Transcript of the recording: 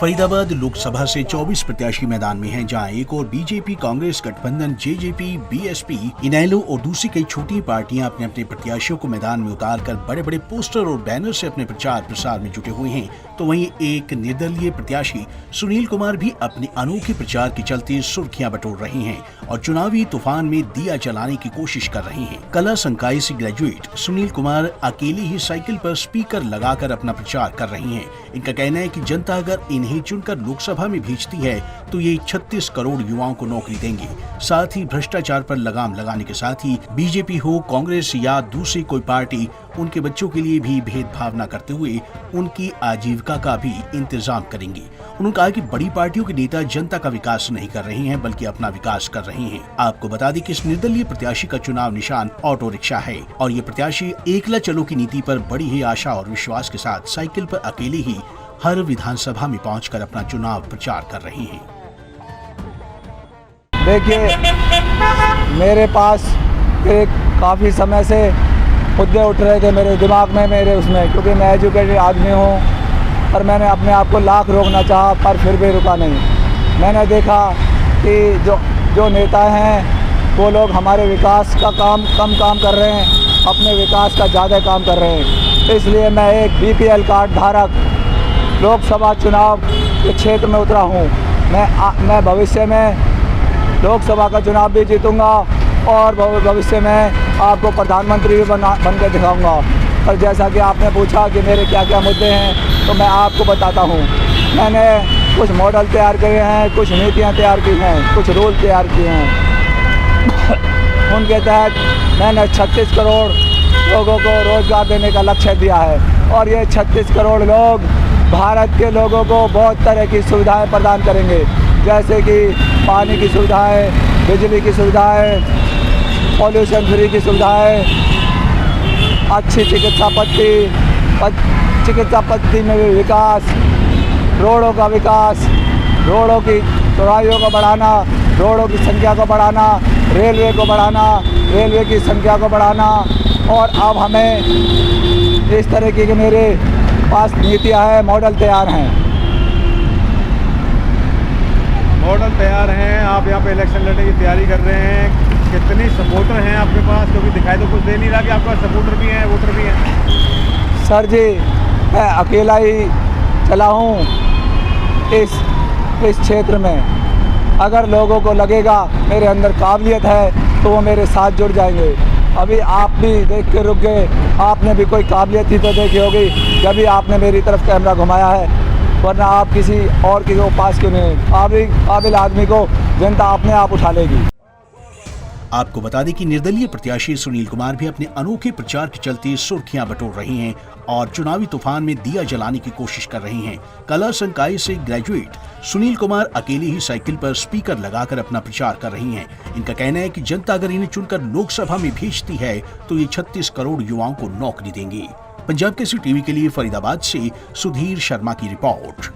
फरीदाबाद लोकसभा से 24 प्रत्याशी मैदान में हैं, जहां एक और बीजेपी कांग्रेस गठबंधन जेजेपी बीएसपी इनेलो और दूसरी कई छोटी पार्टियां अपने अपने प्रत्याशियों को मैदान में उतारकर बड़े बड़े पोस्टर और बैनर से अपने प्रचार प्रसार में जुटे हुए हैं। तो वहीं एक निर्दलीय प्रत्याशी सुनील कुमार भी अपने अनोखे प्रचार के चलते सुर्खियां बटोर रहे हैं और चुनावी तूफान में दिया जलाने की कोशिश कर रहे हैं। कला संकाय से ग्रेजुएट सुनील कुमार अकेले ही साइकिल पर स्पीकर लगाकर अपना प्रचार कर रहे हैं। इनका कहना है कि जनता अगर इन्हें चुनकर लोकसभा में भेजती है तो ये 36 करोड़ युवाओं को नौकरी देंगे। साथ ही भ्रष्टाचार पर लगाम लगाने के साथ ही बीजेपी हो, कांग्रेस या दूसरी कोई पार्टी उनके बच्चों के लिए भी भेदभाव न करते हुए उनकी आजीविका का भी इंतजाम करेंगे। उन्होंने कहा कि बड़ी पार्टियों के नेता जनता का विकास नहीं कर रहे हैं बल्कि अपना विकास कर रहे हैं। आपको बता दें कि इस निर्दलीय प्रत्याशी का चुनाव निशान ऑटो रिक्शा है और ये प्रत्याशी एकला चलो की नीति पर बड़ी ही आशा और विश्वास के साथ साइकिल पर अकेले ही हर विधानसभा में पहुंचकर अपना चुनाव प्रचार कर रहे हैं। देखिए, मेरे पास एक काफ़ी समय से मुद्दे उठ रहे थे मेरे दिमाग में, मेरे उसमें, क्योंकि मैं एजुकेटेड आदमी हूँ और मैंने अपने आप को लाख रोकना चाहा पर फिर भी रुका नहीं। मैंने देखा कि जो नेता हैं वो लोग हमारे विकास का कम काम कर रहे हैं, अपने विकास का ज़्यादा काम कर रहे हैं। इसलिए मैं एक बीपीएल कार्ड धारक लोकसभा चुनाव के क्षेत्र में उतरा हूँ। मैं भविष्य में लोकसभा का चुनाव भी जीतूंगा और भविष्य में आपको प्रधानमंत्री भी बन के दिखाऊंगा। पर जैसा कि आपने पूछा कि मेरे क्या क्या मुद्दे हैं, तो मैं आपको बताता हूँ। मैंने कुछ मॉडल तैयार किए हैं, कुछ नीतियाँ तैयार की हैं, कुछ रूल तैयार किए हैं। उनके तहत मैंने 36 करोड़ लोगों को रोज़गार देने का लक्ष्य दिया है और ये 36 करोड़ लोग भारत के लोगों को बहुत तरह की सुविधाएं प्रदान करेंगे, जैसे कि पानी की सुविधाएं, बिजली की सुविधाएं, पॉल्यूशन फ्री की सुविधाएं, अच्छी चिकित्सा पद्धति में भी विकास, रोडों का विकास, रोडों की चौड़ाइयों को बढ़ाना, रोडों की संख्या को बढ़ाना, रेलवे को बढ़ाना, रेलवे की संख्या को बढ़ाना। और अब हमें इस तरह की मेरे पास नीतियाँ हैं, मॉडल तैयार हैं। मॉडल तैयार हैं, आप यहाँ पे इलेक्शन लड़ने की तैयारी कर रहे हैं। कितनी सपोर्टर हैं आपके पास? क्योंकि दिखाई तो कुछ दे नहीं रहा कि आपके पास सपोर्टर भी हैं, वोटर भी हैं। सर जी, मैं अकेला ही चला हूँ इस क्षेत्र में। अगर लोगों को लगेगा मेरे अंदर काबिलियत है तो वो मेरे साथ जुड़ जाएंगे। अभी आप भी देख के रुक गए, आपने भी कोई काबिलियत ही तो देखी होगी जब भी आपने मेरी तरफ कैमरा घुमाया है, वरना आप किसी और के पास क्यों नहीं? काबिल आदमी को जनता अपने आप उठा लेगी। आपको बता दें कि निर्दलीय प्रत्याशी सुनील कुमार भी अपने अनोखे प्रचार के चलते सुर्खियां बटोर रहे हैं और चुनावी तूफान में दिया जलाने की कोशिश कर रहे हैं। कला संकाय से ग्रेजुएट सुनील कुमार अकेले ही साइकिल पर स्पीकर लगाकर अपना प्रचार कर रही हैं। इनका कहना है कि जनता अगर इन्हें चुनकर लोकसभा में भेजती है तो ये 36 करोड़ युवाओं को नौकरी देंगे। पंजाब केसरी टीवी के लिए फरीदाबाद से सुधीर शर्मा की रिपोर्ट।